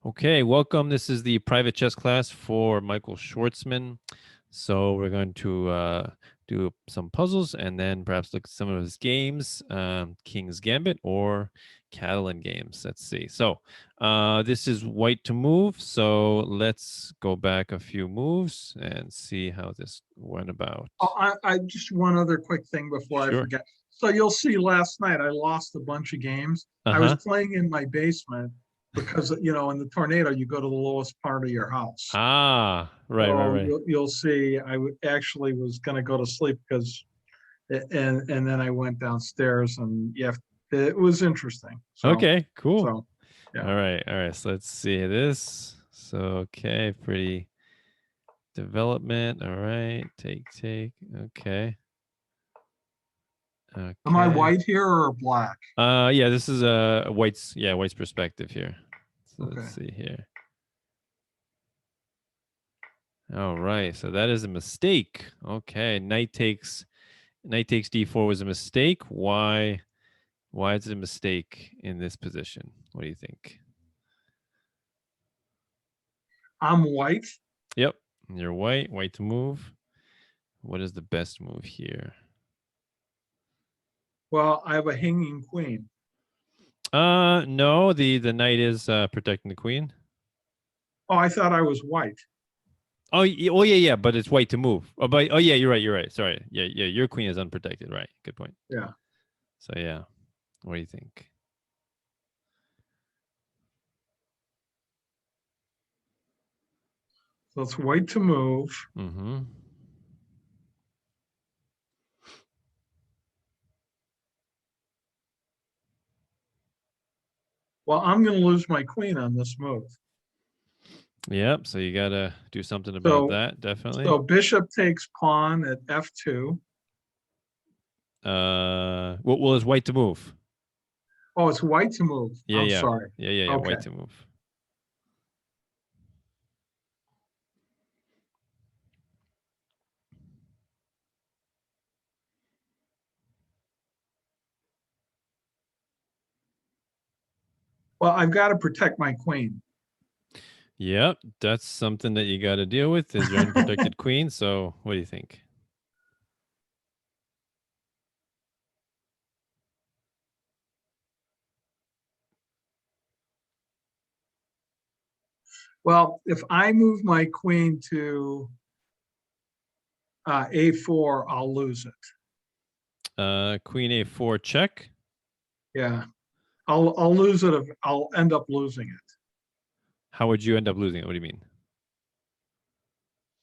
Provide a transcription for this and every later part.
Okay, welcome. This is the private chess class for Michael Schwartzman. So we're going to do some puzzles and then perhaps look at some of his games, King's Gambit or Catalan games. Let's see. So this is white to move. So let's go back a few moves and see how this went about. I just one other quick thing before I Sure. forget. So you'll see last night I lost a bunch of games. I was Uh-huh. playing in my basement because in the tornado you go to the lowest part of your house. Ah, So right. you'll see actually was going to go to sleep because and then I went downstairs and yeah, it was interesting. Okay, cool. So yeah. All right. So let's see this. So okay, pretty development. All right. Take. Okay. Am I Okay. white here or black? Yeah, this is a white's perspective here. So let's Okay. see here. All right. So that is a mistake. Okay. Knight takes d4 was a mistake. Why is it a mistake in this position? What do you think? I'm white. Yep. You're white to move. What is the best move here? Well, I have a hanging queen. No, the knight is protecting the queen. Oh, I thought I was white. Yeah, but it's white to move. Yeah, you're right. Sorry. Yeah, your queen is unprotected, right? Good point. Yeah. So yeah. What do you think? So it's white to move. Mm-hmm. Well, I'm going to lose my queen on this move. Yep, so you gotta do something about So, that, definitely. so bishop takes pawn at f2. Well, it's white to move. Oh, it's white to move. Yeah, I'm yeah. sorry. Yeah, Okay. white to move. Well, I've got to protect my queen. Yep, that's something that you gotta deal with is your unprotected queen. So what do you think? Well, if I move my queen to a4, I'll lose it. Queen a4 check. Yeah, I'll lose it. I'll end up losing it. How would you end up losing it? What do you mean?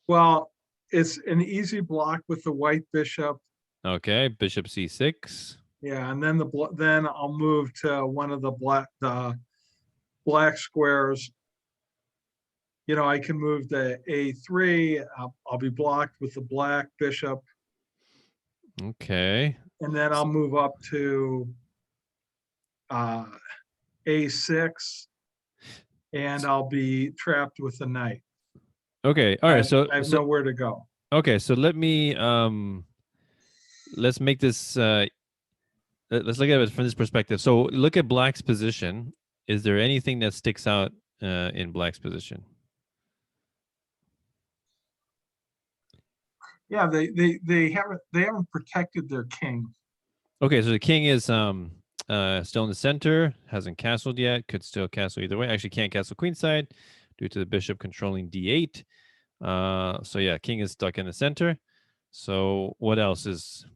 Well, it's an easy block with the white bishop. Okay, bishop c6. Yeah, and then I'll move to one of the black squares. I can move to a3. I'll be blocked with the black bishop, Okay. and then I'll move up to uh, a6, and I'll be trapped with the knight. Okay. All right. I have nowhere to go. Okay, so let's make this let's look at it from this perspective. So look at black's position. Is there anything that sticks out in black's position? Yeah, they haven't protected their king. Okay, so the king is still in the center, hasn't castled yet, could still castle either way. Actually can't castle queenside due to the bishop controlling d8. So yeah, king is stuck in the center. So what else is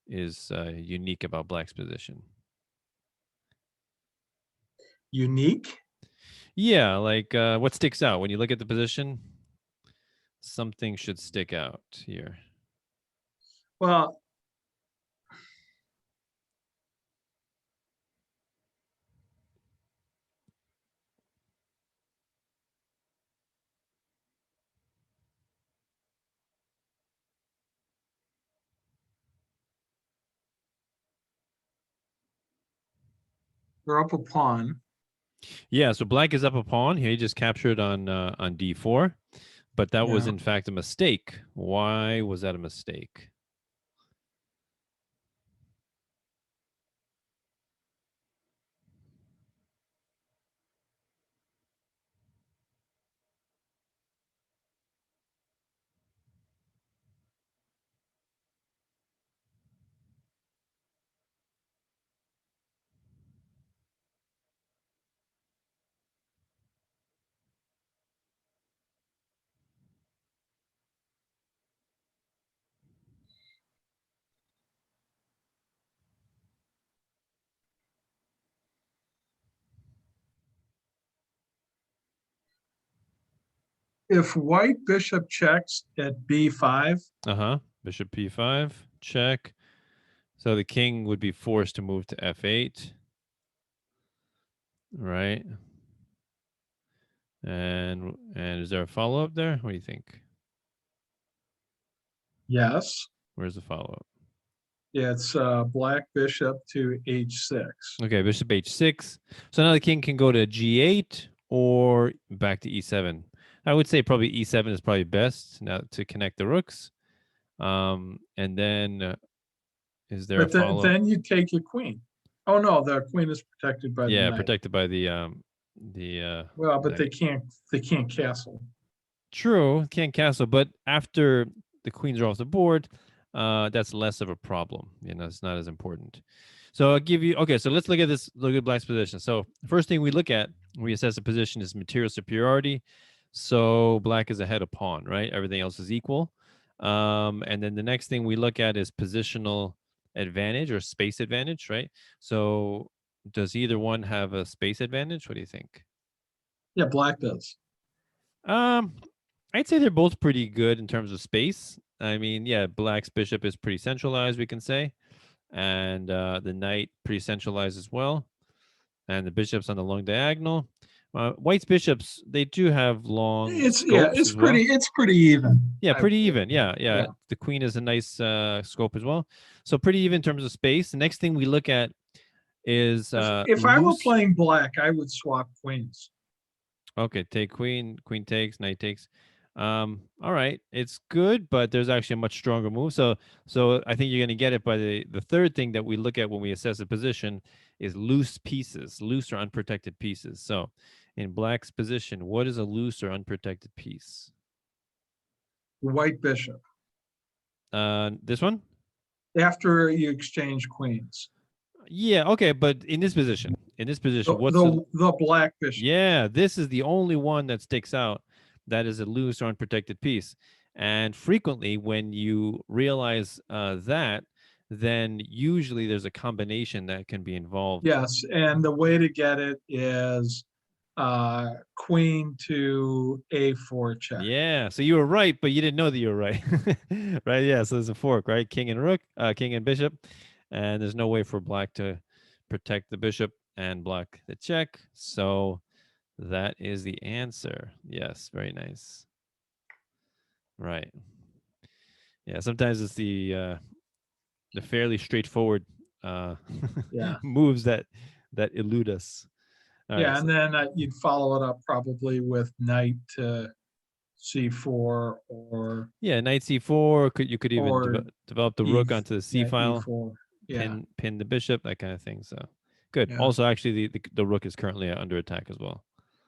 unique about black's position? Unique. Yeah, like what sticks out when you look at the position? Something should stick out here. Well, they're up a pawn. Yeah, so black is up a pawn. Here he just captured on d4, but that was Yeah. in fact a mistake. Why was that a mistake? If white bishop checks at b5, Uh-huh. Bishop p5, check. So the king would be forced to move to f8, right? And is there a follow-up there? What do you think? yes, Where's the follow-up? it's black bishop to h6. Okay, bishop h6. So now the king can go to g8 or back to e7. I would say probably e7 is probably best now to connect the rooks. And then is there a But follow? then you take your queen. Oh no, the queen is protected by the Yeah, knight. protected by the Well, but knight. they can't castle. True, can't castle, but after the queens are off the board, that's less of a problem. You know, it's not as important. So I'll give you okay. So let's look at this. Look at black's position. So first thing we look at, we assess the position is material superiority. So black is ahead of pawn, right? Everything else is equal. And then the next thing we look at is positional advantage or space advantage, right? So does either one have a space advantage? What do you think? Yeah, black does. Um, I'd say they're both pretty good in terms of space. I mean, yeah, black's bishop is pretty centralized, we can say, and the knight pretty centralized as well, and the bishop's on the long diagonal. White's bishops, they do have long scopes as well. It's pretty even. Yeah, I would pretty say. even. Yeah, yeah. Yeah. The queen is a nice scope as well. So pretty even in terms of space. The next thing we look at is If I were loose. playing black, I would swap queens. Okay, take queen, queen takes, knight takes. All right, it's good, but there's actually a much stronger move. So I think you're gonna get it by the third thing that we look at when we assess a position is loose pieces, loose or unprotected pieces. So in black's position, what is a loose or unprotected piece? White bishop. This one? After you exchange queens. Yeah, okay, but in this position, what's a The black bishop. yeah, this is the only one that sticks out that is a loose or unprotected piece. And frequently, when you realize that, then usually there's a combination that can be involved. Yes, and the way to get it is queen to a4 check. Yeah, so you were right, but you didn't know that you were right. Right? Yeah, so there's a fork, right? King and rook, king and bishop. And there's no way for black to protect the bishop and block the check. So that is the answer. Yes, very nice. Right. Yeah, sometimes it's the fairly straightforward uh, Yeah. moves that elude us. All right, Yeah, so and then you'd follow it up probably with knight to c4 yeah, knight c4. You could even or develop the e rook onto the c yeah, file, e4. Yeah, pin the bishop, that kind of thing. So good. yeah, Also, actually, the rook is currently under attack as well.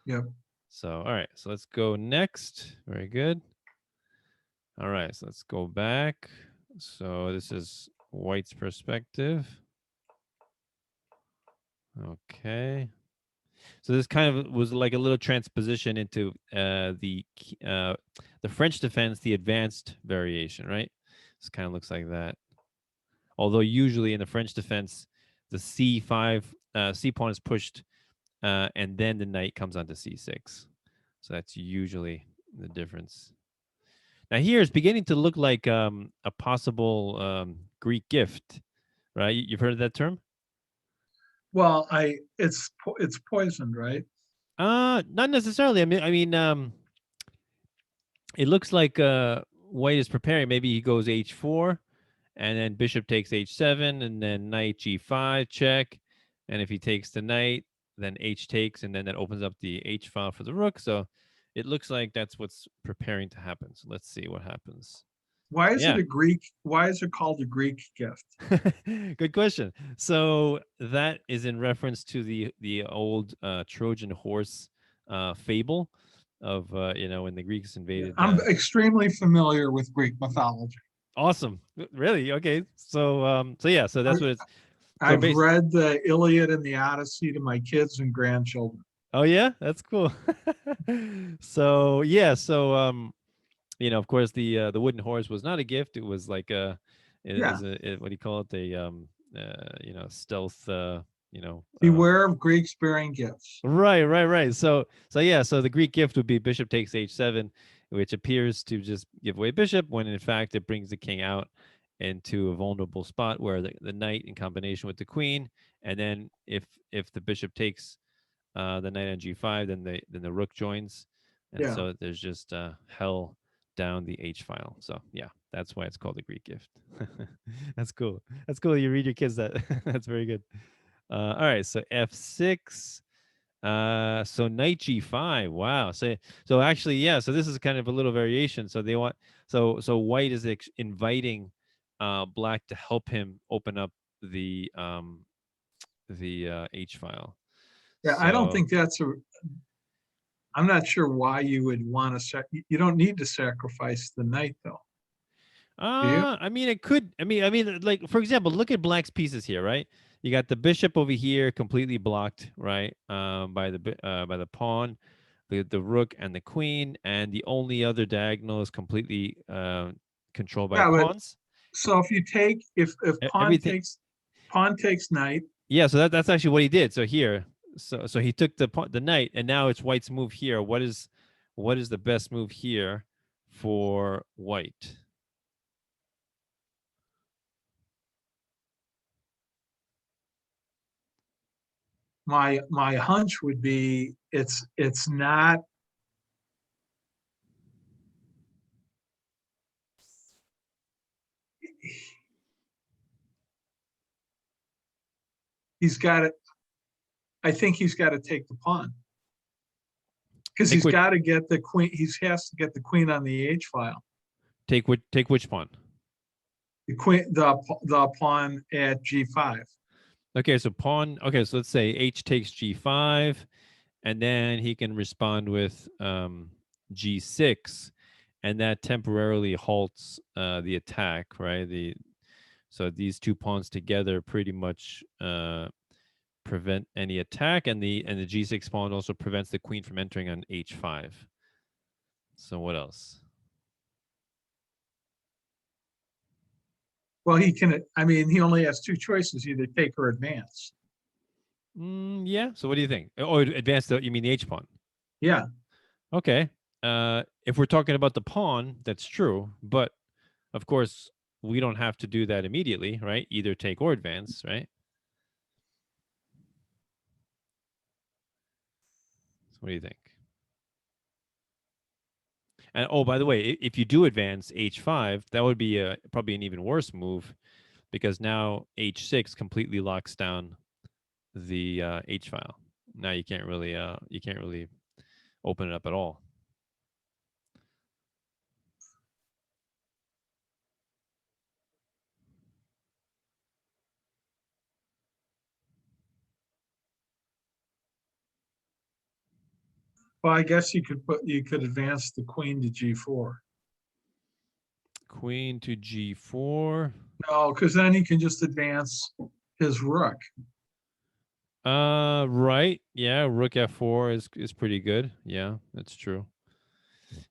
yep. So all right, so let's go next. Very good. All right, so let's go back. So this is white's perspective. Okay. So this kind of was like a little transposition into the French defense, the advanced variation, right? This kind of looks like that. Although usually in the French defense, the c5 c pawn is pushed, and then the knight comes onto c6. So that's usually the difference. Now here it's beginning to look like a possible Greek gift, right? You've heard of that term? Well, it's poisoned, right? Not necessarily. It looks like white is preparing. Maybe he goes h4, and then bishop takes h7, and then knight g5 check. And if he takes the knight, then h takes, and then that opens up the h file for the rook. So it looks like that's what's preparing to happen. So let's see what happens. Yeah, Why is it called a Greek gift? good question. So that is in reference to the old Trojan horse fable of when the Greeks Yeah, invaded. I'm extremely familiar with Greek mythology. Awesome, really? Okay, so yeah, so I, that's what it's. So I've base. read the Iliad and the Odyssey to my kids and grandchildren. Oh yeah, that's cool. So yeah, of course the wooden horse was not a gift. It was like it Yeah, is what do you call it? Stealth. beware of Greeks bearing gifts. Right. So yeah, so the Greek gift would be bishop takes h7, which appears to just give away bishop when in fact it brings the king out into a vulnerable spot where the knight in combination with the queen, and then if the bishop takes the knight on g5, then the rook joins, and Yeah. so there's just hell down the h file. So yeah, that's why it's called a Greek gift. That's cool. That's cool. You read your kids that. That's very good. All right, so f6. So knight g5. Wow. So actually, yeah. So this is kind of a little variation. So they want so white is inviting black to help him open up the h file. Yeah. I don't So think that's a, I'm not sure why you would want to, you don't need to sacrifice the knight though. Do you? I mean, it could. I mean, like for example, look at Black's pieces here, right? You got the bishop over here, completely blocked, right, by the pawn, the rook and the queen, and the only other diagonal is completely controlled by Yeah. But pawns. so if you take, if Everything. pawn takes knight, Yeah, so that's actually what he did. So here, so he took the knight, and now it's White's move here. What is the best move here for White? my hunch would be it's not, he's got to, I think he's got to take the pawn because Take he's which got to get the queen. He has to get the queen on the H file. take which pawn? The queen, the pawn at G5. Okay, so pawn. Okay, so let's say H takes G5, and then he can respond with G6, and that temporarily halts the attack, right? So these two pawns together pretty much prevent any attack, and the G6 pawn also prevents the queen from entering on H5. So what else? Well, he can. I mean, he only has two choices: either take or advance. Yeah. So what do you think? Oh, advance the. You mean the H pawn? Yeah. Okay. If we're talking about the pawn, that's true. But of course, we don't have to do that immediately, right? Either take or advance, right? So what do you think? And oh, by the way, if you do advance H5, that would be probably an even worse move because now H6 completely locks down the H file. Now you can't really open it up at all. Well, I guess you could advance the queen to G4. Queen to G4. No, because then he can just advance his rook. Right. Yeah, Rook F4 is pretty good. Yeah, that's true.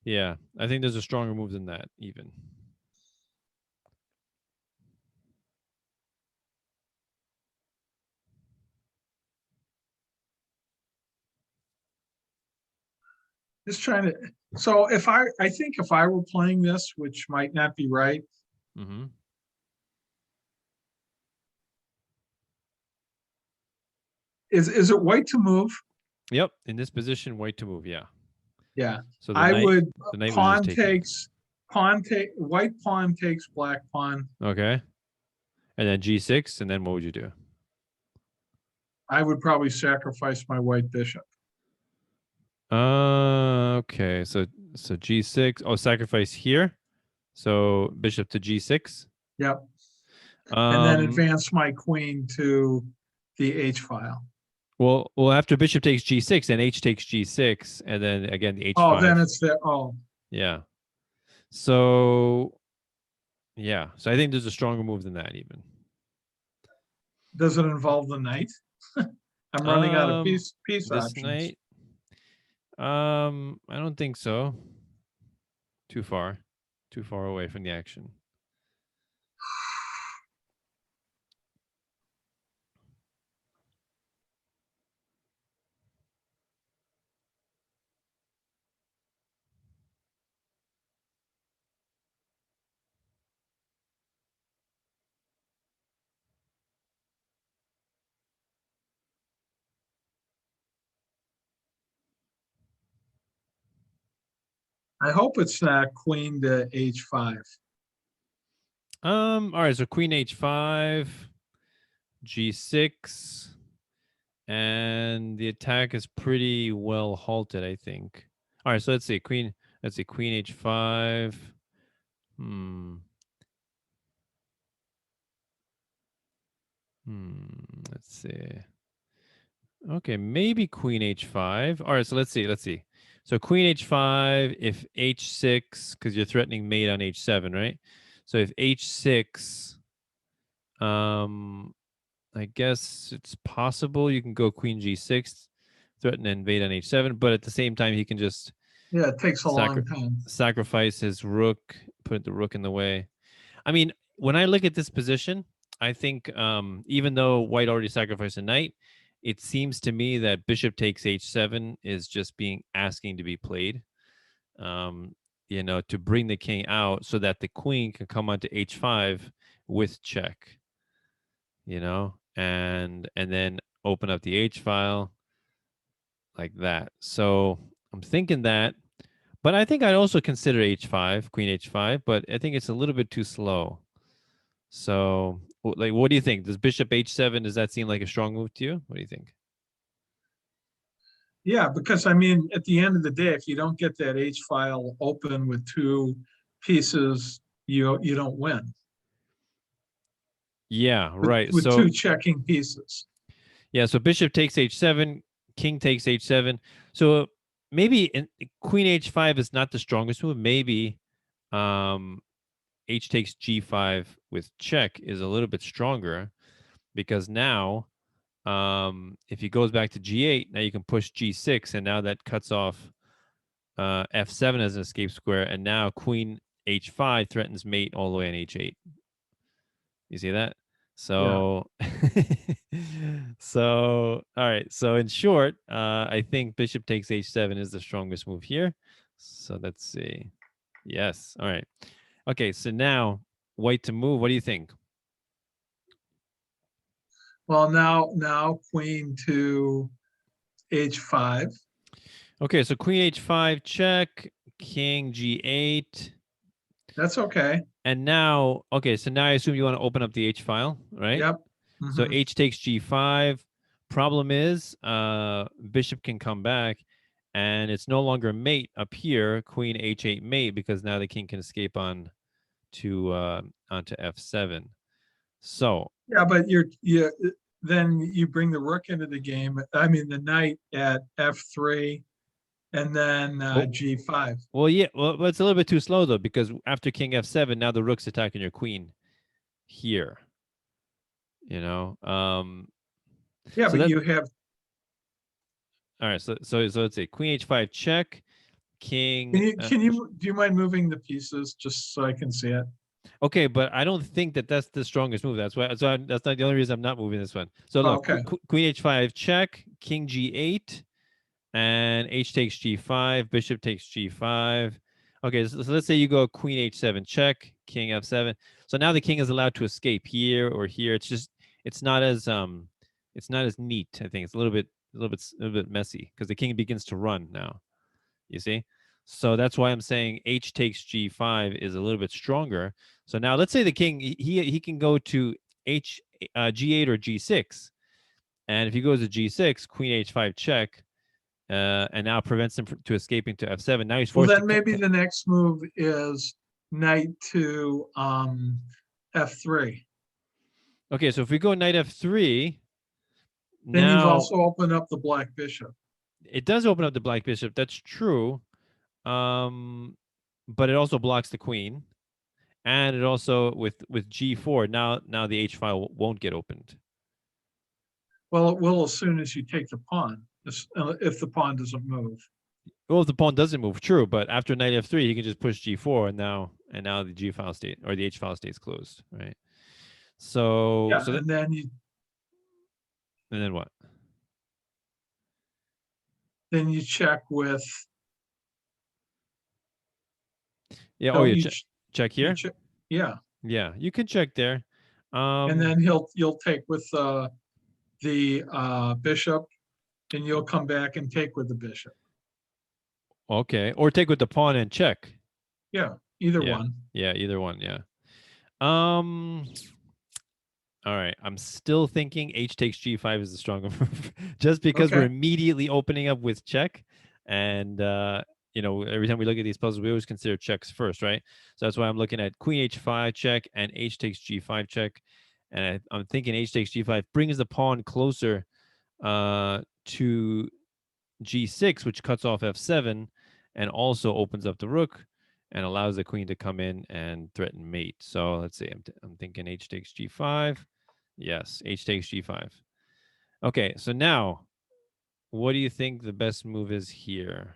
Yeah, I think there's a stronger move than that even. Just trying to. So I think if I were playing this, which might not be right, Mm-hmm. is it white to move? Yep. In this position, white to move. Yeah. Yeah, So I would. the knight was just Pawn taking. takes white pawn takes black pawn. Okay. And then G6, and then what would you do? I would probably sacrifice my white bishop. Okay. So G6. Oh, sacrifice here. So bishop to G6. Yep, and then Um. advance my queen to the H file. Well, after bishop takes G6, then H takes G6, and then again the Oh, then H5. it's the oh. Yeah. So yeah. So I think there's a stronger move than that even. Does it involve the knight? I'm running out of Um. piece This options. knight. I don't think so. Too far. Too far away from the action. I hope it's not queen to h5. All right, so queen h5, g6, and the attack is pretty well halted, I think. All right, so let's see, queen h5. Hmm. Let's see. Okay, maybe queen h5. All right, so let's see. So queen h5, if h6, because you're threatening mate on h7, right? So if h6, um, I guess it's possible you can go queen g6, threaten to invade on h7, but at the same time, he can just Yeah, it takes a long time. sacrifice his rook, put the rook in the way. I mean, when I look at this position, I think even though white already sacrificed a knight, it seems to me that bishop takes h7 is just being asking to be played, um, to bring the king out so that the queen can come onto h5 with check, and then open up the h file like that. So I'm thinking that, but I think I'd also consider h5, queen h5, but I think it's a little bit too slow. So, like, what do you think? Does bishop h7, does that seem like a strong move to you? What do you think? Yeah, because I mean, at the end of the day, if you don't get that H file open with two pieces, you don't win Yeah, right. with So, two checking pieces. yeah, so bishop takes h7, king takes h7. So maybe queen h5 is not the strongest move. Maybe um, h takes g5 with check is a little bit stronger because now if he goes back to g8, now you can push g6, and now that cuts off f7 as an escape square, and now queen h5 threatens mate all the way on h8. You see that? Yeah. So, so all right. So in short, I think bishop takes h7 is the strongest move here. So let's see. Yes. All right. Okay. So now white to move. What do you think? Well, now queen to H5. Okay. So queen h5 check, king g8. That's okay. And now, okay, so now I assume you want to open up the H file, right? Yep. So Hmm. H takes G5. Problem is, bishop can come back, and it's no longer mate up here, queen H8 mate, because now the king can escape on to onto F7. So, Yeah, but you then you bring the rook into the game. I mean, the knight at F3 and then well, G5. yeah, well, it's a little bit too slow though, because after king F7, now the rook's attacking your queen here. You know, Yeah, so but that you have. all right. So let's say queen H5 check, Can king. you can you do you mind moving the pieces just so I can see it? Okay, but I don't think that that's the strongest move. That's why. That's not the only reason I'm not moving this one. So Oh, look, okay. queen h5 check, king g8, and h takes g5, bishop takes g5. Okay, so let's say you go queen h7 check, king f7. So now the king is allowed to escape here or here. It's not as it's not as neat. I think it's a little bit messy because the king begins to run now. You see? So that's why I'm saying h takes g5 is a little bit stronger. So now let's say the king he can go to g8 or g6, and if he goes to g6, queen h5 check, and now prevents him to escaping to f7. Now he's Well, forced to. then maybe the next move is knight to F3. Okay, so if we go knight f3, Then you've now also opened up the black bishop. it does open up the black bishop. That's true, um, but it also blocks the queen, and it also with g4. Now the h file won't get opened. Well, it will as soon as you take the pawn, if the pawn doesn't move. Well, if the pawn doesn't move, true, but after knight f3, he can just push g4, and now the g file state or the h file stays closed, right? So Yeah, so that and and then what? then you check with Yeah. Oh, don't yeah. you Check you here. check yeah, Yeah, you can check there. and Um, then you'll take with the bishop, and you'll come back and take with the bishop. Okay, or take with the pawn and check. Yeah, either Yeah, one. yeah, either one. Yeah. Um. All right, I'm still thinking H takes G5 is the stronger move, just because we're Okay. immediately opening up with check, and every time we look at these puzzles, we always consider checks first, right? So that's why I'm looking at Queen H5 check and H takes G5 check, and I'm thinking H takes G5 brings the pawn closer to G6, which cuts off F7, and also opens up the rook and allows the queen to come in and threaten mate. So let's see, I'm thinking H takes G5. Yes, H takes G5. Okay, so now, what do you think the best move is here?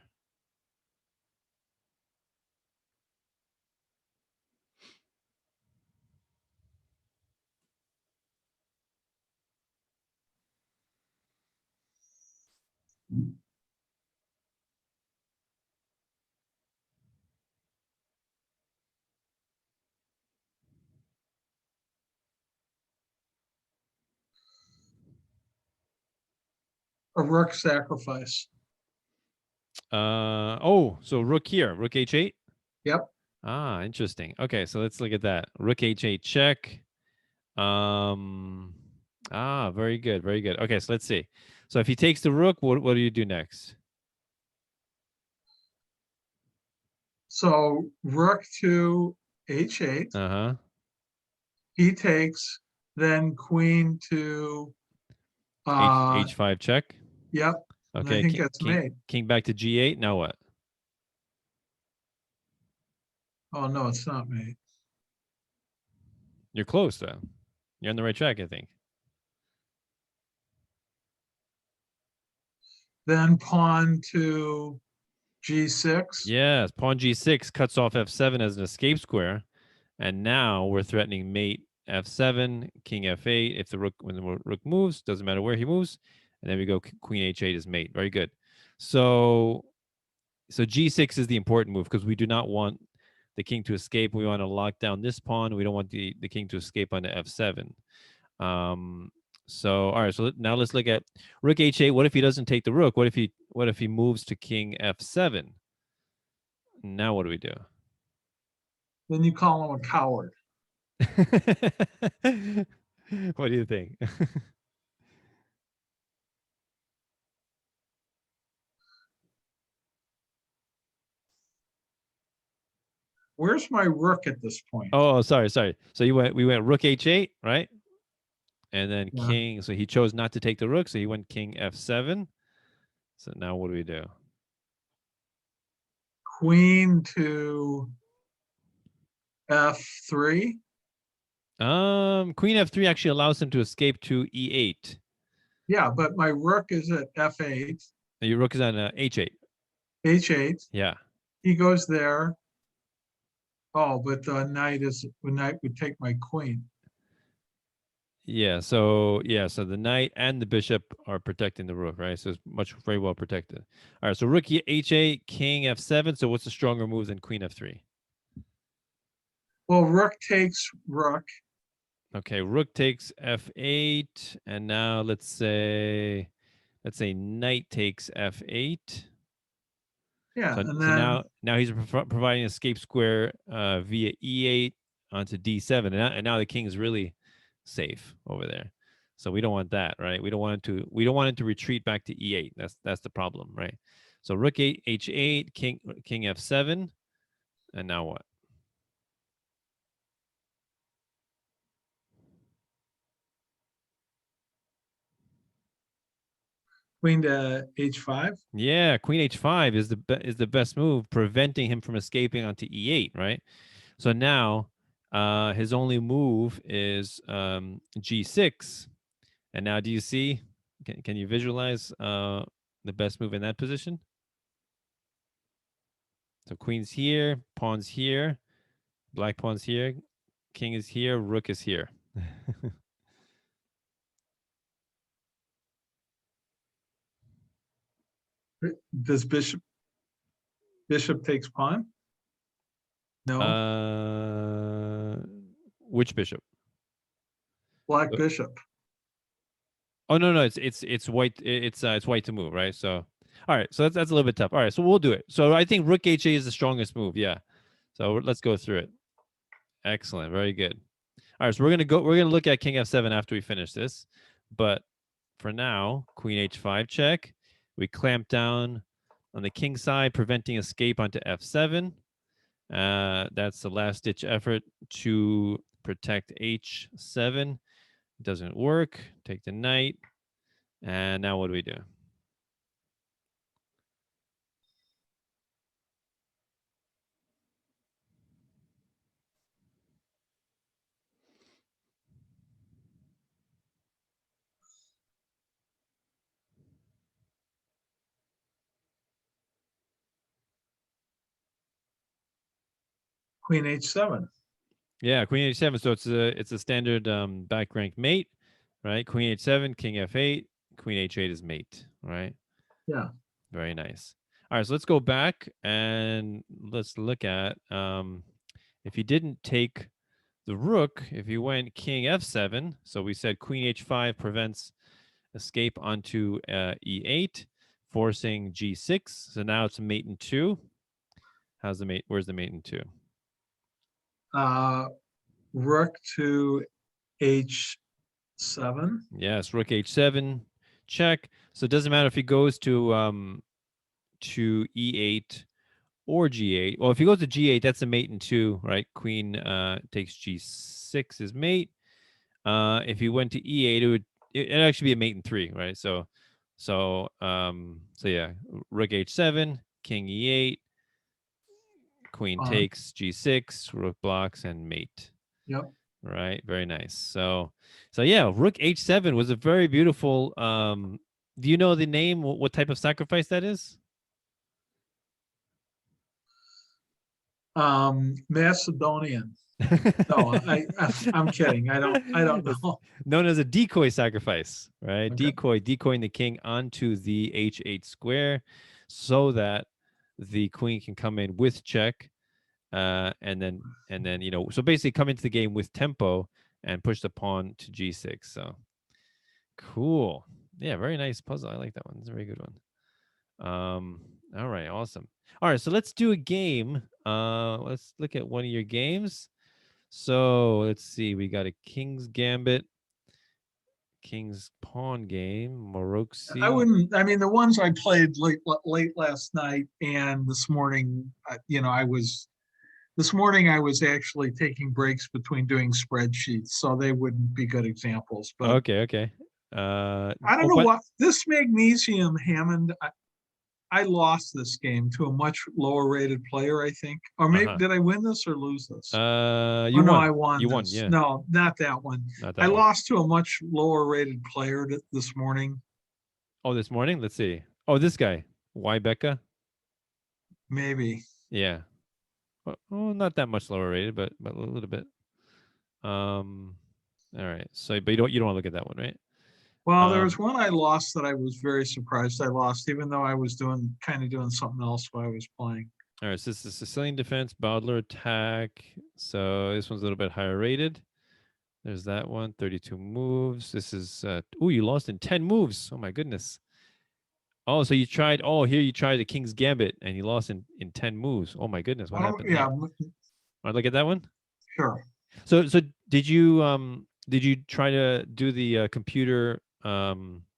A rook sacrifice. So rook here, rook H8. Yep. Ah, interesting. Okay, so let's look at that. Rook H8 check. Um, very good, very good. Okay, so let's see. So if he takes the rook, what do you do next? So rook to h8. Uh huh. He takes, then queen to H uh H5 check. yep. And I Okay, think that's mate. king back to G8. Now what? Oh no, it's not mate. You're close though. You're on the right track, I think. Then pawn to g6. Yes, pawn G6 cuts off F7 as an escape square, and now we're threatening mate F7, king F8. If the rook, when the rook moves, doesn't matter where he moves, and then we go queen H8 is mate. Very good. So G6 is the important move because we do not want the king to escape. We want to lock down this pawn. We don't want the king to escape onto F7. Um, all right. So now let's look at rook H8. What if he doesn't take the rook? What if he moves to king F7? Now what do we do? Then you call him a coward. What do you think? Where's my rook at this point? Oh, sorry. So we went rook H8, right? And then Yeah. king. So he chose not to take the rook, so he went king F7. So now what do we do? Queen to f3. Queen F3 actually allows him to escape to E8. Yeah, but my rook is at f8, Your rook is on H8. h8. Yeah. He goes there. Oh, but the knight would take my queen. So the knight and the bishop are protecting the rook, right? So it's very well protected. All right, so rook H8, king F7. So what's the stronger move than queen F3? Well, rook takes rook. Okay, rook takes F8, and now let's say knight takes F8. Yeah, So and so then now he's providing escape square via E8 onto D7, and now the king is really safe over there. So we don't want that, right? We don't want it to retreat back to E8. That's the problem, right? So rook 8 H8, king F7, and now what? queen to h5. Yeah, queen H5 is the best move, preventing him from escaping onto E8, right? So now his only move is G6. And now, do you see? Can you visualize the best move in that position? So queen's here, pawn's here, black pawn's here, king is here, rook is here. Does bishop takes pawn? No, uh, which bishop? black Uh, bishop. Oh no, it's white. It's white to move, right? So, All right, so that's a little bit tough. All right, so we'll do it. So I think Rook H8 is the strongest move. Yeah. So let's go through it. Excellent. Very good. All right, so we're gonna look at King F7 after we finish this, but for now, Queen H5 check. We clamp down on the king side, preventing escape onto F7. That's the last ditch effort to protect H7. Doesn't work. Take the knight, and now what do we do? Queen H7. Yeah, Queen H7. So it's a standard back rank mate, right? Queen H7, King F8, Queen H8 is mate, right? Yeah. Very nice. All right, so let's go back and let's look at if you didn't take the rook, if you went King F7, so we said Queen H5 prevents escape onto E8, forcing G6. So now it's a mate in 2. How's the mate? Where's the mate in 2? Rook to H7. Yes, Rook H7, check. So it doesn't matter if he goes to E8 or G8. Well, if he goes to G8, that's a mate in 2, right? Queen takes G6 is mate. If he went to E8, it'd actually be a mate in 3, right? So yeah, Rook H7, King E8, Queen takes G6, Rook blocks, and mate. Yep. Right, very nice. So yeah, Rook H7 was a very beautiful. Do you know the name? What type of sacrifice that is? Macedonian. No, I'm kidding. I don't It's know. known as a decoy sacrifice, right? Okay. Decoying the king onto the H8 square so that the queen can come in with check, and then so basically come into the game with tempo and push the pawn to G6. So cool. Yeah, very nice puzzle. I like that one. It's a very good one. All right, awesome. All right, so let's do a game. Let's look at one of your games. So let's see. We got a King's Gambit, King's Pawn game, I Moroxi. wouldn't. I mean, the ones I played late last night and this morning. I was this morning. I was actually taking breaks between doing spreadsheets, so they wouldn't be good examples. But Okay, okay. I don't know What? what this magnesium Hammond. I lost this game to a much lower rated player, I think. Or maybe Uh-huh. did I win this or lose this? Oh You no, won. I won You won, this. yeah. No, not that one. Not I that one. lost to a much lower rated player this morning. Oh, this morning? Let's see. Oh, this guy. Why Becca? Maybe. Yeah. Oh, not that much lower rated, but a little bit. All right. So but you don't want to look at that one, right? Well, there was one I lost that I was very surprised I lost, even though I was doing something else while I was playing. All right, so this is Sicilian defense, Bowdler attack. So this one's a little bit higher rated. There's that one, 32 moves. This is, you lost in 10 moves. Oh my goodness. Oh, so you tried, here you tried the King's Gambit and you lost in 10 moves. Oh my goodness, what happened Yeah, there? Want to look at that one? sure. So did you try to do the computer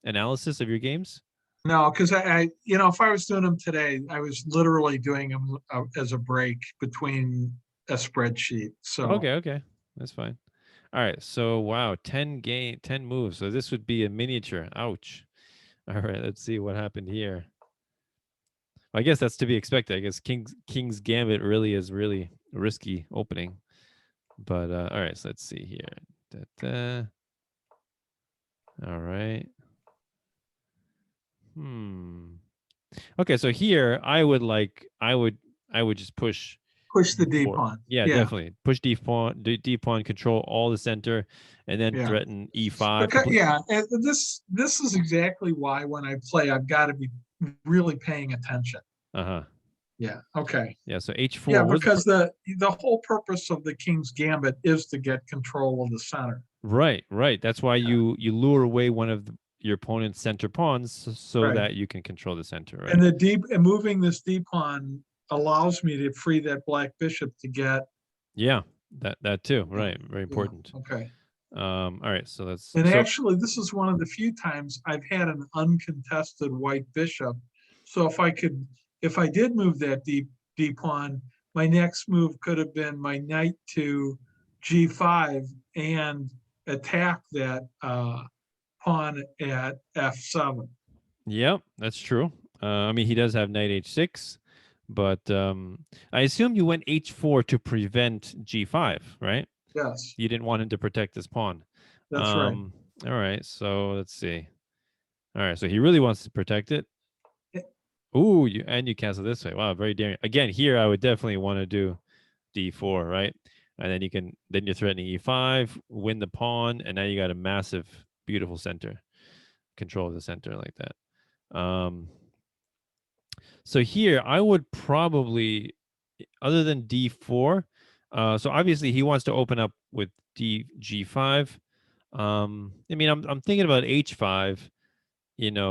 analysis of your games? No, because if I was doing them today, I was literally doing them as a break between a spreadsheet. So Okay. That's fine. All right. So wow, 10 moves. So this would be a miniature. Ouch. All right, let's see what happened here. I guess that's to be expected. I guess King's Gambit really is really risky opening. But all right, so let's see here. All right. Okay, so here I would just push push the D D4. pawn. Yeah, Yeah, definitely. Push D pawn, control all the center, and then yeah. threaten E5. Because yeah, this is exactly why when I play, I've got to be really paying attention. Uh-huh. Yeah. Okay. Yeah, so H4. Yeah, because the whole purpose of the King's Gambit is to get control of the center. Right. That's why Yeah. you lure away one of the your opponent's center pawns so right. that you can control the center, And right? the deep and moving this deep pawn allows me to free that black bishop to get. Yeah, that too, Yeah, right? Very yeah, important. okay. All right, so that's And so actually, this is one of the few times I've had an uncontested white bishop. So if I did move that deep pawn, my next move could have been my knight to g5 and attack that pawn at f7. yep, that's true. I mean, he does have knight h6, but I assume you went h4 to prevent g5, right? Yes, You didn't want him to protect his pawn. that's right. All right, so let's see. All right, so he really wants to protect it. Ooh, you cancel this way. Wow, very daring. Again, here I would definitely want to do d4, right? And then you're threatening e5, win the pawn, and now you got a massive, beautiful center, control of the center like that. So here I would probably, other than d4, so obviously he wants to open up with g5. I mean, I'm thinking about h5,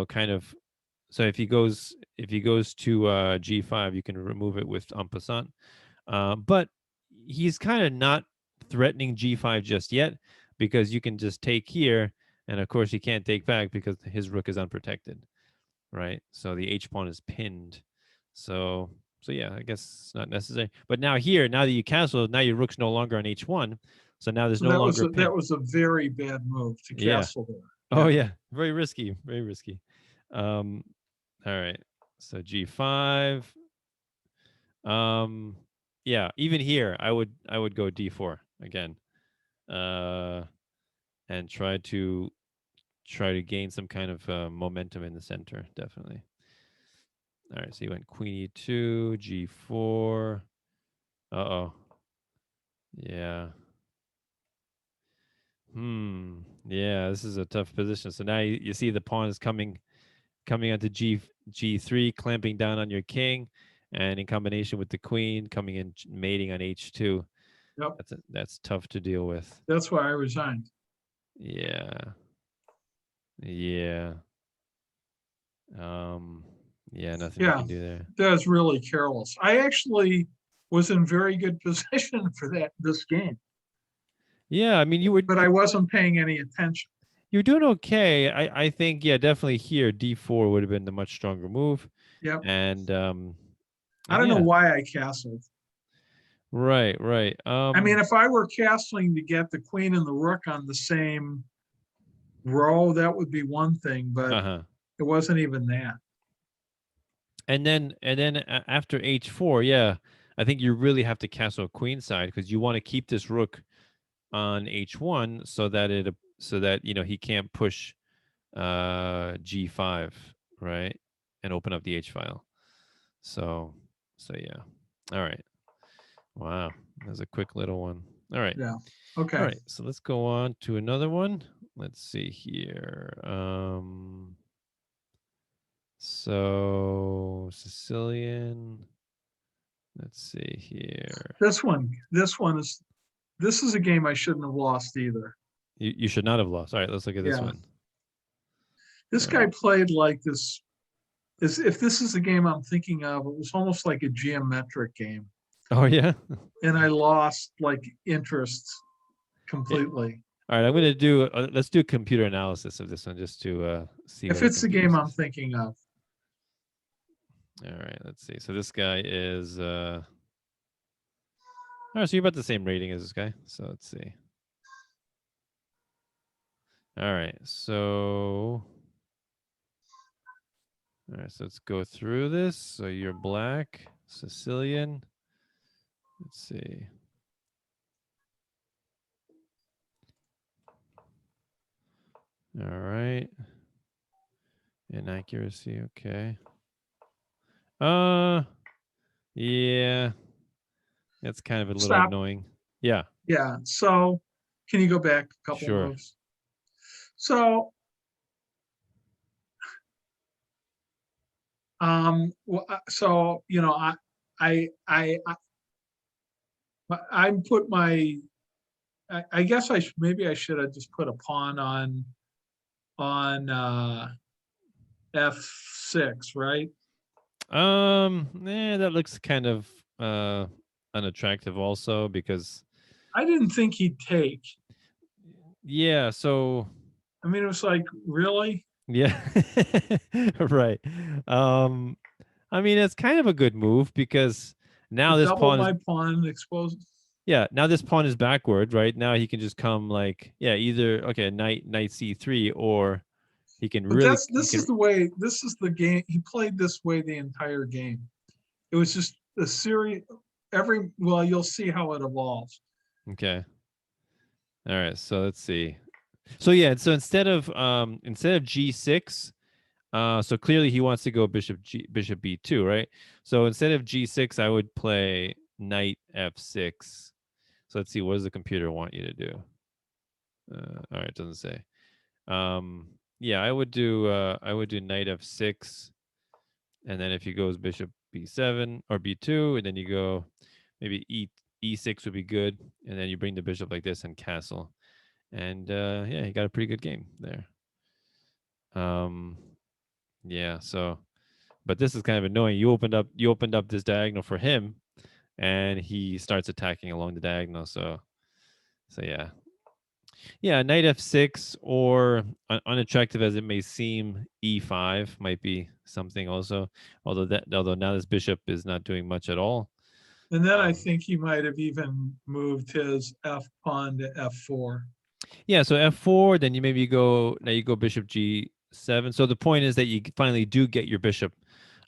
kind of. So if he goes to g5, you can remove it with en passant. But he's kind of not threatening g5 just yet because you can just take here, and of course he can't take back because his rook is unprotected, right? So the h pawn is pinned. So yeah, I guess it's not necessary. But now here, now that you castle, now your rook's no longer on h1, so now there's So no longer a that pin. was a very bad move to Yeah. castle there. Oh Yeah. yeah, very risky, very risky. Um, all right. So g5. Um, yeah, even here, I would go d4 again, uh, and try to gain some kind of momentum in the center. Definitely. All right. So you went queen e2, g4. Uh-oh. Yeah. Yeah, this is a tough position. So now you see the pawn is coming onto g3, clamping down on your king, and in combination with the queen coming in mating on h2. Yep. That's tough to deal with. That's why I resigned. Yeah. Yeah. Um, yeah, nothing you Yeah, can do there. that's really careless. I actually was in very good position for this game, Yeah, I mean but I wasn't paying any attention. you're doing okay. I think yeah, definitely here d4 would have been the much stronger move. Yep. And I and don't know yeah, why I castled. right. I mean, if I were castling to get the queen and the rook on the same row, that would be one thing, but uh-huh. it wasn't even that. And then after h4, yeah, I think you really have to castle queen side because you want to keep this rook on h1 so that he can't push g5, right, and open up the h file. So yeah. All right. Wow, that's a quick little one. All right. Yeah. All Okay. right. So let's go on to another one. Let's see here. So Sicilian. Let's see here. This is a game I shouldn't have lost either. You should not have lost. All right, let's look at this Yeah. one. This All guy right. played like this. If this is the game I'm thinking of, it was almost like a geometric game. Oh yeah. And I lost like interest Yeah. completely. All right, I'm gonna do. Let's do computer analysis of this one just to see If what the it's the computer game I'm says. thinking of, All right, let's see. So this guy is. All right, so you're about the same rating as this guy. So let's see. All right, so. All right, so let's go through this. So you're black, Sicilian. Let's see. All right. Inaccuracy. Okay. Uh, yeah. That's kind of a little stop. annoying. Yeah, Yeah. So can you go back a couple sure. moves? So so I put my I guess maybe I should have just put a pawn on F6, right? That looks kind of uh unattractive also because I didn't think he'd take. yeah, so I mean, it was like, really? yeah. Right. Um I mean it's kind of a good move because now It this doubled pawn is my pawn, exposed. yeah, now this pawn is backward, right? Now he can just come like yeah, either okay, knight c3 or But he this can is the way, this is the game. He played this way the entire game. It was just a series, well, you'll see how it evolves. okay. All right, so let's see. So yeah, so instead of g6, so clearly he wants to go bishop b2, right? So instead of g6, I would play knight f6. So let's see, what does the computer want you to do? All right, it doesn't say. Yeah, I would do knight f6, and then if he goes bishop b7 or b2, and then you go maybe e6 would be good, and then you bring the bishop like this and castle, and yeah, he got a pretty good game there. Um, yeah, so but this is kind of annoying. You opened up this diagonal for him, and he starts attacking along the diagonal. So yeah, yeah, knight f6 or unattractive as it may seem, e5 might be something also. Although now this bishop is not doing much at all. And then I Um, think he might have even moved his F pawn to F4. yeah, so f4, then you maybe go now you go bishop g7. So the point is that you finally do get your bishop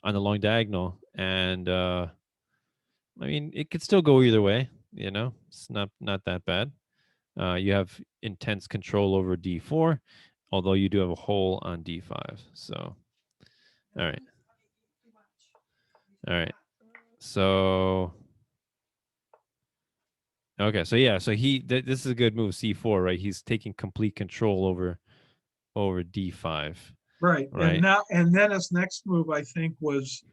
on the long diagonal, and I mean it could still go either way. You know, it's not that bad. You have intense control over d4, although you do have a hole on d5. So, all right, all right. So, okay, so yeah, so this is a good move, c4, right? He's taking complete control over d5, Right. right? And then his next move, I think, was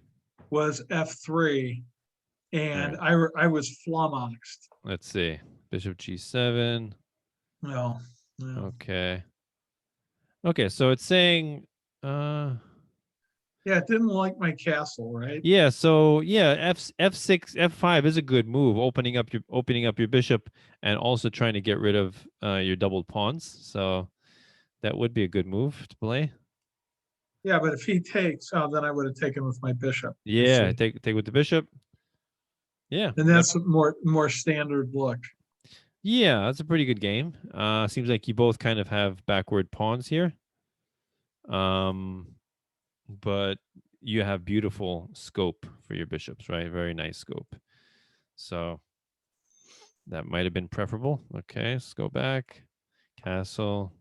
F3. All And right. I was flummoxed. Let's see, bishop g7. No, no. Okay, okay. So it's saying, uh, Yeah, it didn't like my castle, right? yeah, so yeah, f6 f5 is a good move, opening up your bishop and also trying to get rid of your doubled pawns. So that would be a good move to play. Yeah, but if he takes, oh, then I would have taken with my bishop. I Yeah, see. take with the bishop. Yeah, And yep. that's a more standard look. Yeah, that's a pretty good game. Seems like you both kind of have backward pawns here. Um, but you have beautiful scope for your bishops, right? Very nice scope. So that might have been preferable. Okay, let's go back. Castle.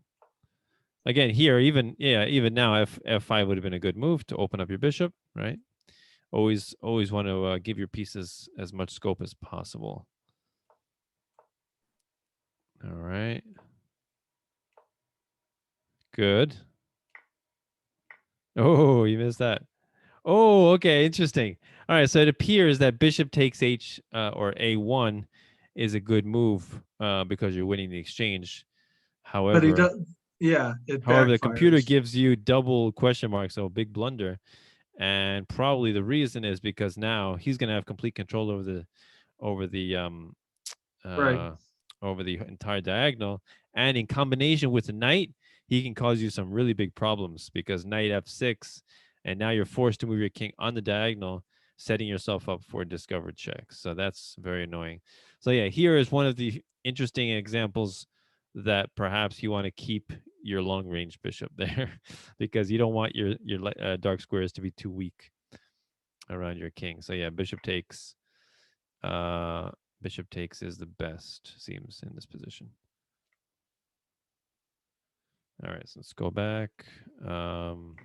Again, here, even now, f5 would have been a good move to open up your bishop, right? Always want to give your pieces as much scope as possible. All right, good. Oh, you missed that. Oh, okay, interesting. All right, so it appears that bishop takes h or a1 is a good move because you're winning the exchange. But he However, does, yeah, it the computer backfires. gives you double question mark, so big blunder. And probably the reason is because now he's going to have complete control over the Right. uh over the entire diagonal, and in combination with the knight he can cause you some really big problems because knight f6, and now you're forced to move your king on the diagonal, setting yourself up for a discovered check. So that's very annoying. So yeah, here is one of the interesting examples that perhaps you want to keep your long range bishop there because you don't want your dark squares to be too weak around your king. So yeah, uh bishop takes is the best, seems, in this position. All right, so let's go back. um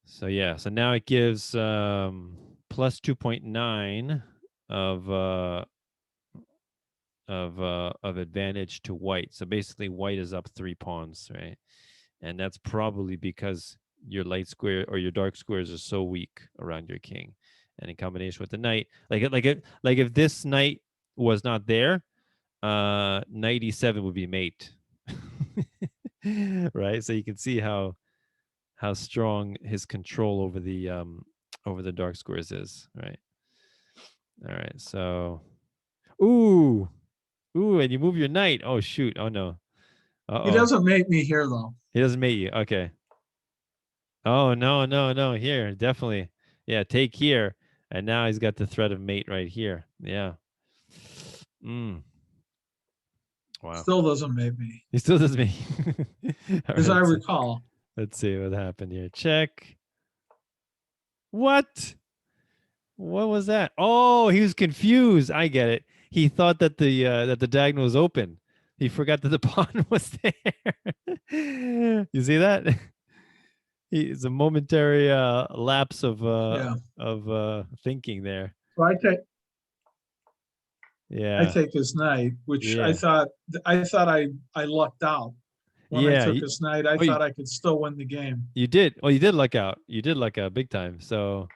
so yeah, so now it gives plus 2.9 of of advantage to white. So basically white is up 3 pawns, right? And that's probably because your light square or your dark squares are so weak around your king. And in combination with the knight, like if this knight was not there, knight e7 would be mate. right? So you can see how strong his control over the dark squares is, right? All right, so ooh, ooh, and you move your knight. Oh shoot! Oh no! Uh He oh, doesn't make me here though. he doesn't mate you. Okay. Oh no, no, no! Here, definitely. Yeah, take here, and now he's got the threat of mate right here. Yeah. Mm. Wow. Still doesn't make me, He still doesn't mate. All as right, I recall. let's see what happened here. Check. What? What was that? Oh, he was confused. I get it. He thought that the diagonal was open. He forgot that the pawn was there. You see that? It's a momentary lapse Yeah. of thinking there. So I Yeah. take his knight, which Yeah. I thought I lucked out when I Yeah. took his knight. I Oh, thought I could still win the game. you did. Oh, you did luck out. You did luck out big time. So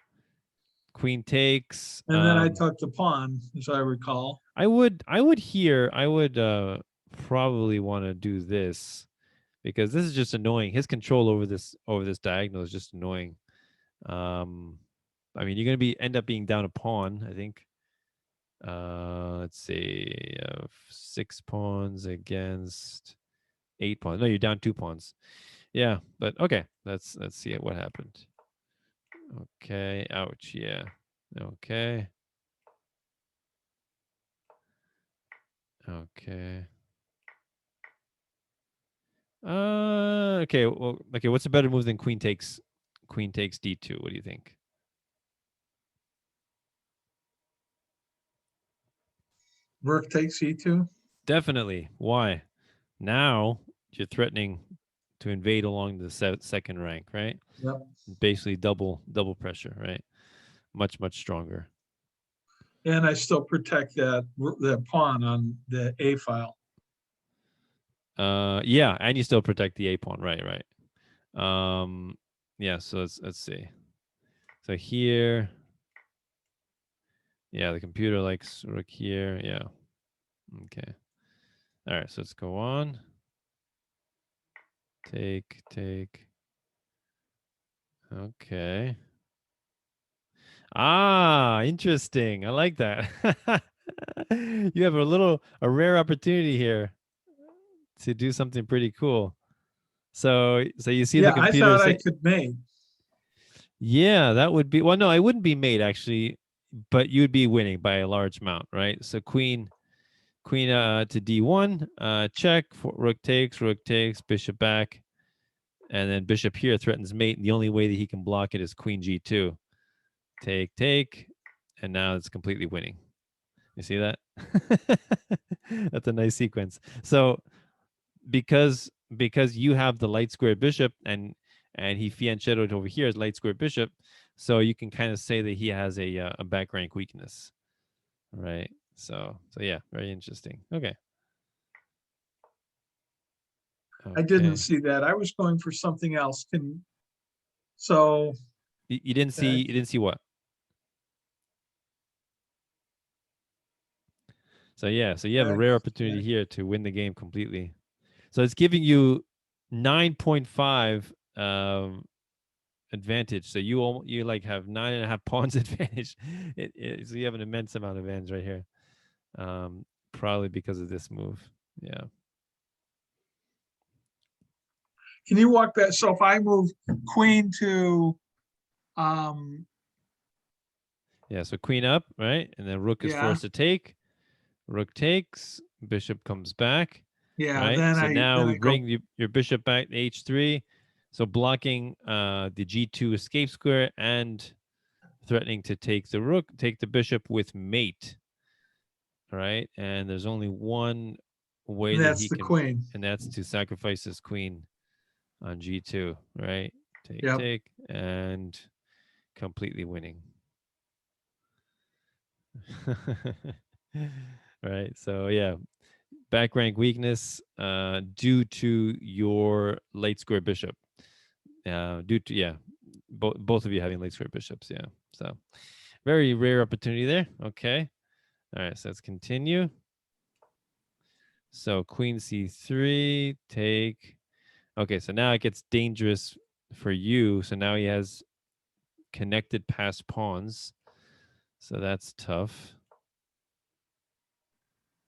queen takes. And then I took the pawn, as I recall. I would probably want to do this because this is just annoying. His control over this diagonal is just annoying. Um, I mean, you're gonna be end up being down a pawn. I think. Let's see, 6 pawns against 8 pawns. No, you're down 2 pawns. Yeah, but okay. Let's see what happened. Okay. Ouch. Yeah. Okay. Okay. Okay. Well, okay. What's a better move than queen takes? Queen takes d2. What do you think? Rook takes e2. Definitely. Why? Now you're threatening to invade along the second rank, right? Yep. Basically double pressure, right? Much stronger. And I still protect that pawn on the a file. Yeah, and you still protect the a pawn, right? Yeah. So let's see. So here, yeah, the computer likes rook here. Yeah. Okay. All right. So let's go on. Take. Okay. Ah, interesting. I like that. You have a rare opportunity here to do something pretty cool. So you see the Yeah, I computer thought I say, could mate. yeah, that would be, well, no, I wouldn't be mate actually, but you'd be winning by a large amount, right? So queen to d1, check, rook takes, bishop back, and then bishop here threatens mate. And the only way that he can block it is queen g2. Take, and now it's completely winning. You see that? That's a nice sequence. So because you have the light square bishop and he fianchettoed over here as light square bishop, so you can kind of say that he has a back rank weakness, right? So yeah, very interesting. Okay. I didn't Okay. see that. I was going for something else. So You didn't see uh, what? So yeah, so you have a check, rare opportunity check. here to win the game completely. So it's giving you 9.5 advantage. So you like have 9.5 pawns advantage. So you have an immense amount of advantage right here. Probably because of this move. Yeah. Can you walk that? So if I move queen to, um, Yeah. So queen up, right? And then rook is yeah, forced to take. Rook takes. Bishop comes back. yeah, Right. So now then we I go, bring your bishop back to h3. So blocking the g2 escape square and threatening to take the rook, take the bishop with mate. Right. And there's only one way and that that's he the can, queen. and that's to sacrifice his queen on g2. Right. Yep. Take, and completely winning. Right. So yeah, back rank weakness due to your late square bishop. Due to, yeah, both of you having late square bishops. Yeah. So very rare opportunity there. Okay. All right. So let's continue. So queen c3, take. Okay, so now it gets dangerous for you. So now he has connected passed pawns. So that's tough.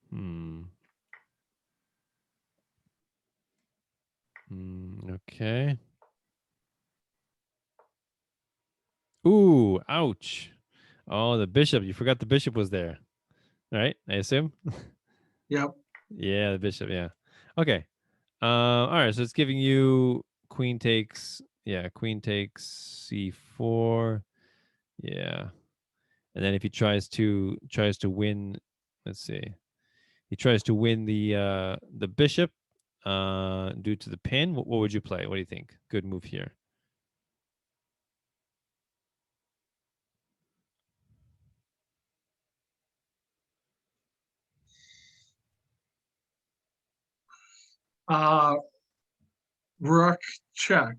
Hmm. Okay. Ooh, ouch. Oh, the bishop. You forgot the bishop was there, right? I assume. Yep. Yeah, the bishop. Yeah. Okay. All right. So it's giving you queen takes. Yeah, queen takes c4. Yeah, and then if he tries to win, let's see, he tries to win the bishop due to the pin. What would you play? What do you think? Good move here. Uh, Rook check.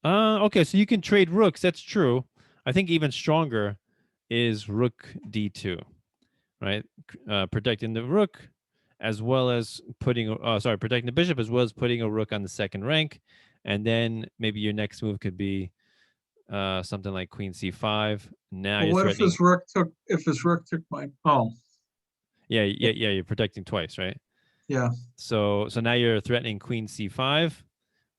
Okay, so you can trade rooks. That's true. I think even stronger is rook d2, right? Protecting the rook as well as protecting the bishop as well as putting a rook on the second rank, and then maybe your next move could be something like queen c5. Now Well, you're what if threatening. his rook took? If his rook took my? Oh, Yeah, yeah. You're protecting twice, right? yeah. So now you're threatening queen c5,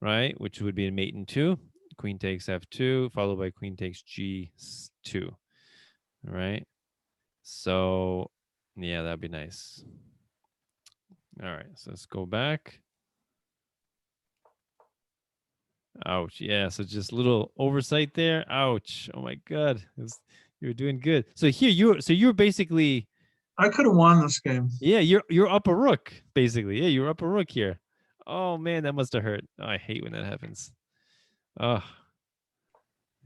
right? Which would be a mate in two. Queen takes f2, followed by queen takes g2, right? So yeah, that'd be nice. All right, so let's go back. Ouch. Yeah, so just little oversight there. Ouch. Oh my god. You were doing good. So here you're basically, I could have won this game. yeah, you're up a rook, basically. Yeah, you're up a rook here. Oh man, that must have hurt. Oh, I hate when that happens. Oh,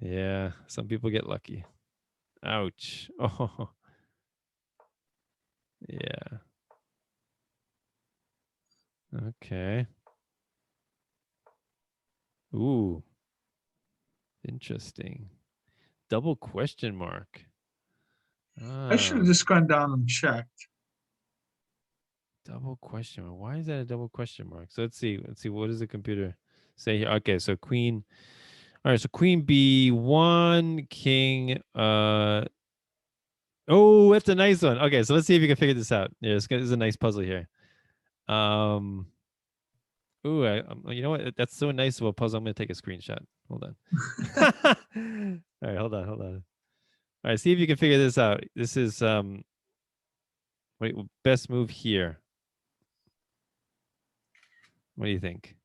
yeah. Some people get lucky. Ouch. Oh, yeah. Okay. Ooh, interesting. Double question mark. I should have Ah, just gone down and checked. double question mark. Why is that a double question mark? So let's see. Let's see. What does the computer say here? Okay, so queen. All right, so queen b1, king. Oh, that's a nice one. Okay, so let's see if you can figure this out. Yeah, this is a nice puzzle here. Um. Ooh, you know what? That's so nice of a puzzle. I'm gonna take a screenshot. Hold on. All right, hold on, hold on. All right, see if you can figure this out. This is wait, best move here. What do you think?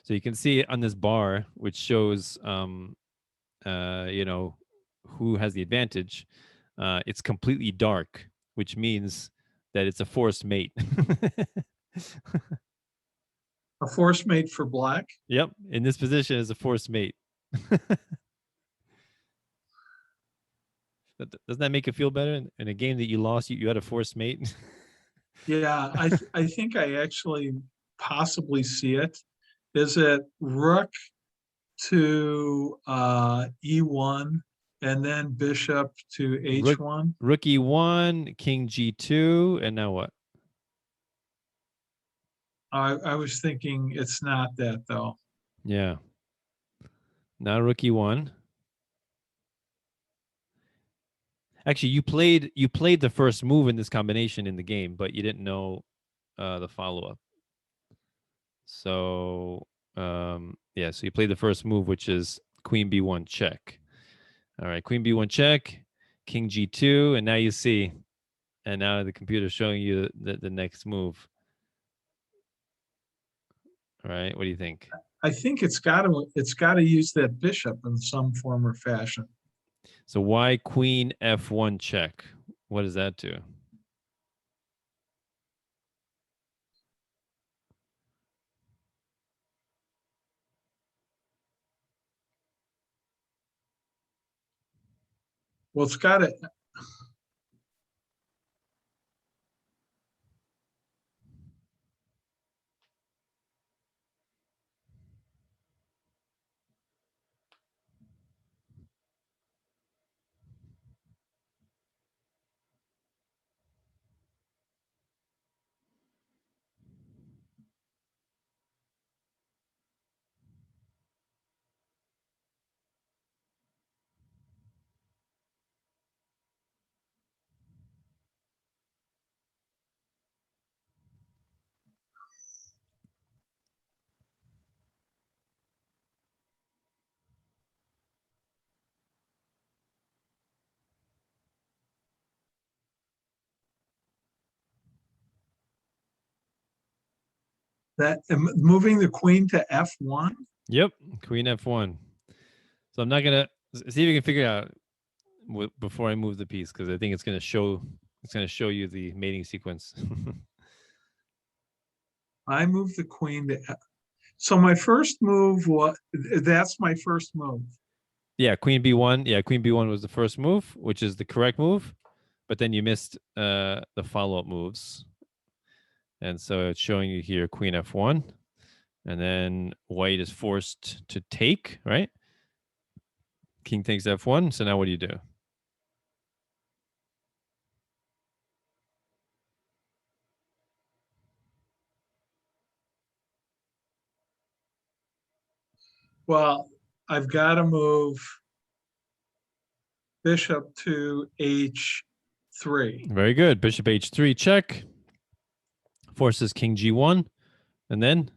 So you can see on this bar, which shows you know, who has the advantage. It's completely dark, which means that it's a forced mate. A force mate for black. Yep, in this position is a forced mate. Doesn't that make it feel better? In a game that you lost, you had a forced mate. Yeah, I think I actually possibly see it. Is it rook to e1 and then bishop to Rook, h1? rookie one, king g2, and now what? I was thinking it's not that though. Yeah, now rookie one. Actually, you played the first move in this combination in the game, but you didn't know the follow up. So yeah, so you played the first move, which is queen b1 check. All right, queen b1 check, king g2, and now you see, and now the computer's showing you the next move. All right, what do you think? I think it's got to use that bishop in some form or fashion. So why queen f1 check? What does that do? Well, it's got to That moving the queen to F1. Yep, Queen F1. So I'm not gonna see if you can figure it out before I move the piece because I think it's gonna show you the mating sequence. I move the queen to F. So my first move, that's my first move. Yeah, Queen B1. Yeah, Queen B1 was the first move, which is the correct move, but then you missed the follow-up moves. And so it's showing you here Queen F1, and then white is forced to take, right? King takes F1. So now what do you do? Well, I've got to move bishop to H3. Very good. Bishop H3 check. Forces King G1, and then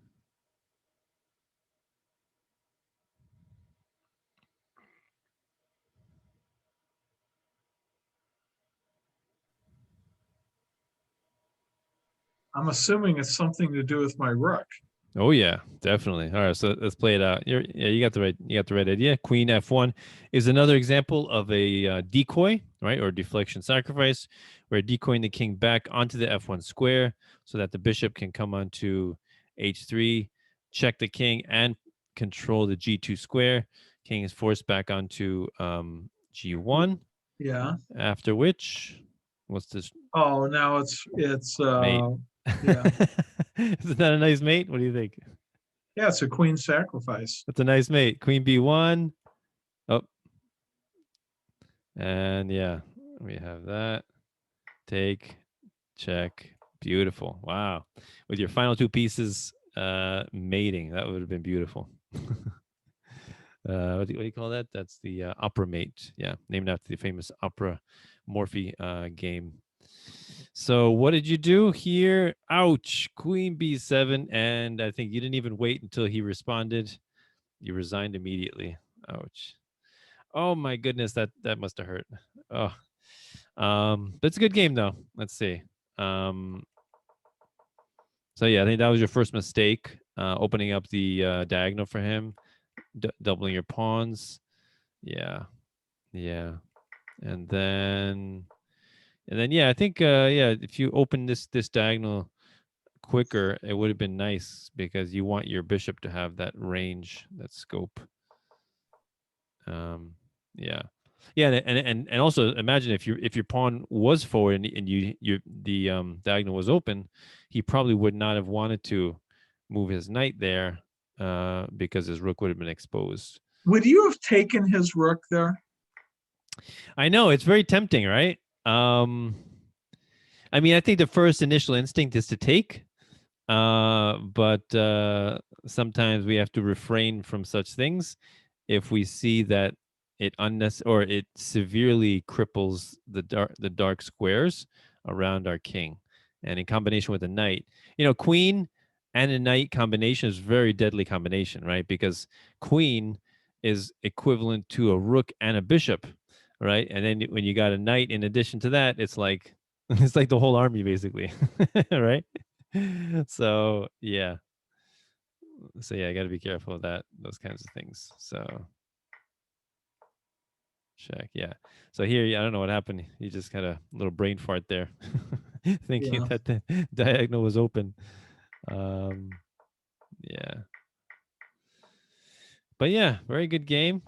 I'm assuming it's something to do with my rook. oh yeah, definitely. All right, so let's play it out. You got the right idea. Queen F1 is another example of a decoy, right, or deflection sacrifice, where decoying the king back onto the F1 square so that the bishop can come onto H3, check the king, and control the G2 square. King is forced back onto G1. Yeah. After which, what's this Oh, now it's mate? yeah. Isn't that a nice mate? What do you think? Yeah, it's a queen sacrifice. That's a nice mate. Queen B1. Oh, and yeah, we have that. Take, check. Beautiful. Wow. With your final two pieces mating, that would have been beautiful. What do you call that? That's the opera mate. Yeah, named after the famous opera Morphe game. So what did you do here? Ouch. Queen B7. And I think you didn't even wait until he responded. You resigned immediately. Ouch. Oh my goodness, that must have hurt. Oh, but it's a good game though. Let's see. Um, so yeah, I think that was your first mistake, opening up the diagonal for him, doubling your pawns. Yeah, yeah, and then yeah, I think yeah, if you open this diagonal quicker, it would have been nice because you want your bishop to have that range, that scope. Um, yeah, yeah, and also imagine if your pawn was forward and you the diagonal was open, he probably would not have wanted to move his knight there because his rook would have been exposed. Would you have taken his rook there? I know it's very tempting, right? I mean, I think the first initial instinct is to take, but sometimes we have to refrain from such things if we see that it or it severely cripples the dark squares around our king, and in combination with a knight, queen and a knight combination is very deadly combination, right? Because queen is equivalent to a rook and a bishop, right? And then when you got a knight in addition to that, it's like it's like the whole army basically, right? So yeah, I got to be careful of those kinds of things. So check, yeah. So here, I don't know what happened. You just got a little brain fart there, thinking Yeah. that the diagonal was open. Um, yeah, but yeah, very good game.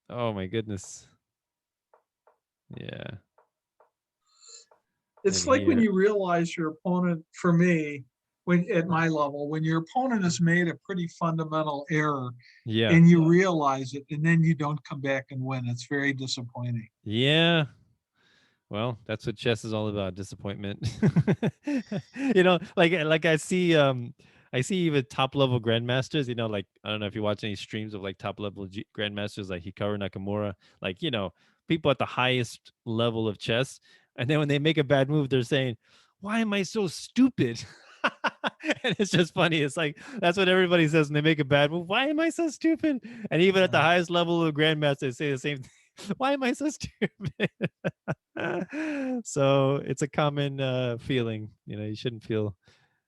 Oh my goodness, yeah. And It's like when here, you realize your opponent, for me, when at my level, when your opponent has made a pretty fundamental error yeah, and you realize it and then you don't come back and win, it's very disappointing. yeah. Well, that's what chess is all about, disappointment. like I see even top level grandmasters, like I don't know if you watch any streams of like top level grandmasters like Hikaru Nakamura, like, people at the highest level of chess, and then when they make a bad move, they're saying, "Why am I so stupid?" And it's just funny. It's like that's what everybody says when they make a bad move. Why am I so stupid? And even at the highest level of grandmaster, they say the same thing. Why am I so stupid? So it's a common feeling. You shouldn't feel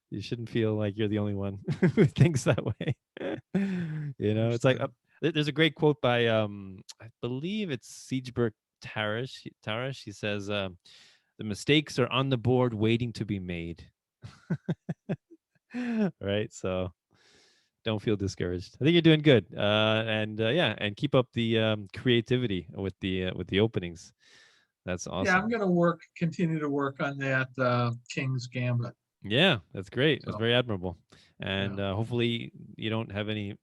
You shouldn't feel like you're the only one who thinks that way. It's like Understood. there's a great quote by I believe it's Siegebert Tarish. Tarish. He says, "The mistakes are on the board waiting to be made." Right. So don't feel discouraged. I think you're doing good. And yeah, and keep up the creativity with the openings. That's Yeah, I'm awesome. gonna continue to work on that King's Gambit. Yeah, that's great. That's So very admirable. And yeah, hopefully you don't have any.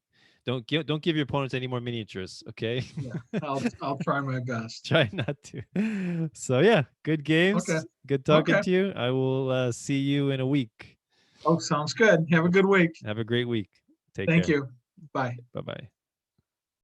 Don't give your opponents any more miniatures. Okay. yeah, I'll try my best. Try not to. So yeah, good Okay, games. Good talking okay. to you. I will see you in a week. Oh, sounds good. Have a Yep. good week. Have a great week. Take Thank care. you. Bye. Bye bye.